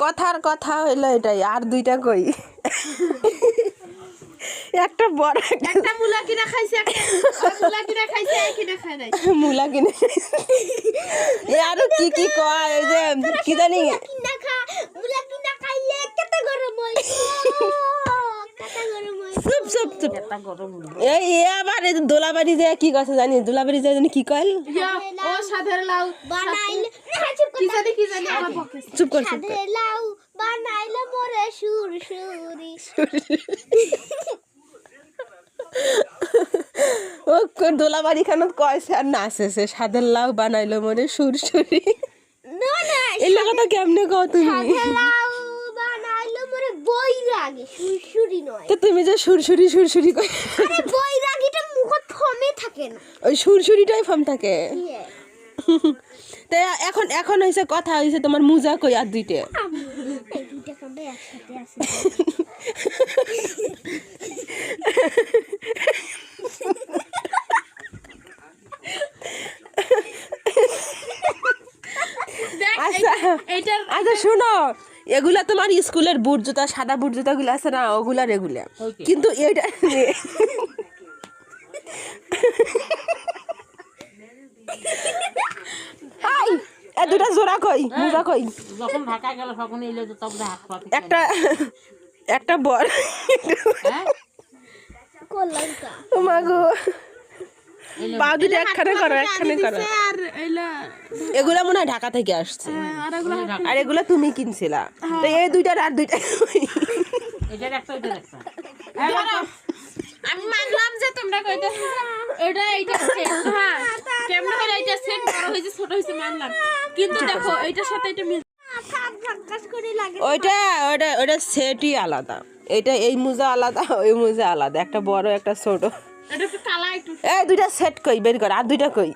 কথার কথা হইলো এটাই, আর দুইটা কই। একটা বড় একটা মুলা কিনা খাইছে, একটা মুলা কিনা খাইছে, এই কিনা খায় নাই। মুলা কিনে আরো কি কি কয় ওই যে কি জানি মুলা কিনা খাইলে কত গরম হয়, কত গরম হয়। চুপ চুপ চুপ। এই আবার এই দোলাবাড়ি যায় কি কথা জানি, দোলাবাড়ি যায় জানি কি কয়, ও সাধের লাউ বানাইলে কি জানি আমার পক্ষে। চুপ কর চুপ কর। সাধের লাউ বানাইলে মোরে সুরসুরি। ও দোলাবাড়ি খান কয়ছে আর নাচেছে, সাদের লাউ বানাইলো মনে সুরসুরি। না না, এই লাগাটা কেমনে কও তুমি? সাধের লাউ বানাইলে মোরে বৈরাগী, সুরসুরি নয়। তো তুমি যে সুরসুরি সুরসুরি কই, আরে বৈরাগীটা মুখত ফমে থাকে না। ওই সুরসুরিটাই ফর্ম থাকে। ইয়ে, তাই এখন এখন হইছে কথা হইছে তোমার মুজা কই আর দুইটা। এই দুইটা কামড়ে একসাথে আছে। আচ্ছা এইটা আচ্ছা শোনো, এগুলা তোমার স্কুলের বুট জুতা, সাদা বুট জুতা গুলো আছে না, ওগুলা এগুলা, কিন্তু এইটা হাই এ দুটা জোড়া কই, মুজা কই? যখন ঢাকা গেল তখন এলে তো তবে হাত পা একটা একটা বড় কলঙ্কা মাগো পা দুটো একখানে করো, একখানে করো। আর এইলা এগুলা মনে হয় ঢাকা থেকে আসছে, আর এগুলো আর এগুলা তুমি কিনছিলা। তো এই দুইটার আর দুইটা কই? এটার একটা এটার একটা আমি মানলাম যে তোমরা কইতেছ এটা এইটা সেট, হ্যাঁ কেমন করে এটা সেট বড় হইছে ছোট হইছে মানলাম, কিন্তু দেখো এইটার সাথে এটা মিল ফাঁক ফাঁক করে লাগে। ওইটা ওইটা ওইটা সেটই আলাদা, এটা এই মোজা আলাদা, ওই মোজা আলাদা, একটা বড় একটা ছোট। এটা একটু কালা একটু এই দুইটা সেট কই বের কর, আর দুইটা কই?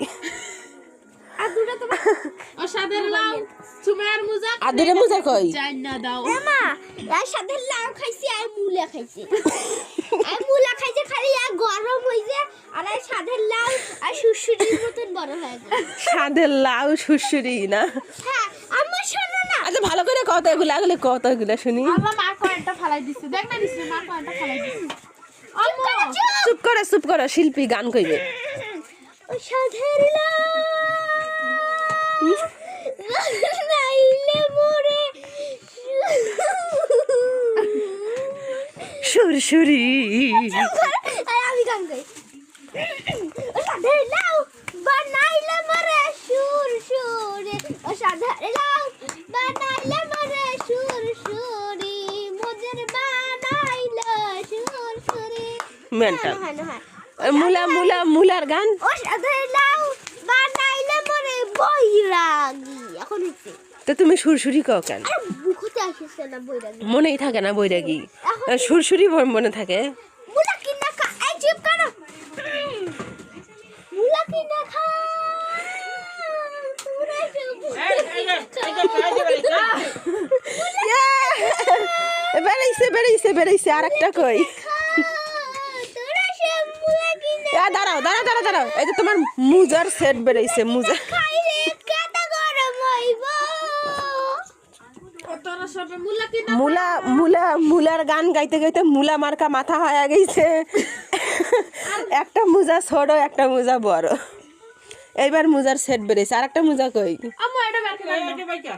আর দুটো তোমার ও সাদের লাউ সুমাইয়ার মুজা আর দুইটা মোজা কই? জান না দাও মা আর সাথে লাউ খাইছি আর মুলা খাইছি, আর মুলা খাইছে খালি আর গরম হইছে, আর এই সাথে লাউ আর সুরসুরির মতন বড় হয়ে গেল। সাদের লাউ সুরসুরি না? হ্যাঁ আমার শোনো না, আচ্ছা ভালো করে কত এগুলা, এগুলো কত এগুলা শুনি। আমার মা কয়েনটা ফালাই দিছে, দেখ না দিছে মা কয়েনটা ফালাই দিছে। আম্মা চুপ করো, শিল্পী গান কইবে। ও সাথে লাউ নাইলে মোরে সুরসুরি। আর আমি গান গাই, ও সাথে লাউ বানাইলে মোরে সুরসুরি, ও সাথে লাউ বানাইলে মোরে সুরসুরি, মোদের বানাইলে সুরসুরি। মেন্টাল হয় না হয়, মুলার গান। ও সাথে লাউ বানাইলে মোরে বৈরাগী। এখন হচ্ছে তো তুমি সুরসুরি কও কেন? আরে মুখতে আসছে না বৈরাগী, মনেই থাকে না বৈরাগী, সুরসুরি মনে থাকে। মুলা কিনা খা, এই চুপ করো, মুলা কিনা খা তোরা বেড়াইছে আর একটা কই? তোরা সব মুলা কিনা দাঁড়াও, এই যে তোমার মুজার সেট বেড়াইছে, মুজা। খাইলে কত গরম হইব। তোরা সব মুলা কি মুলার গান গাইতে গাইতে মুলা মার্কা মাথা হয়ে গেছে। একটা মুজা ছোট, একটা মুজা বড়। এইবার মুজার সেট বেড়েছে, আর একটা মুজা কই? আম্মা এটা বের করে এটা বাইকা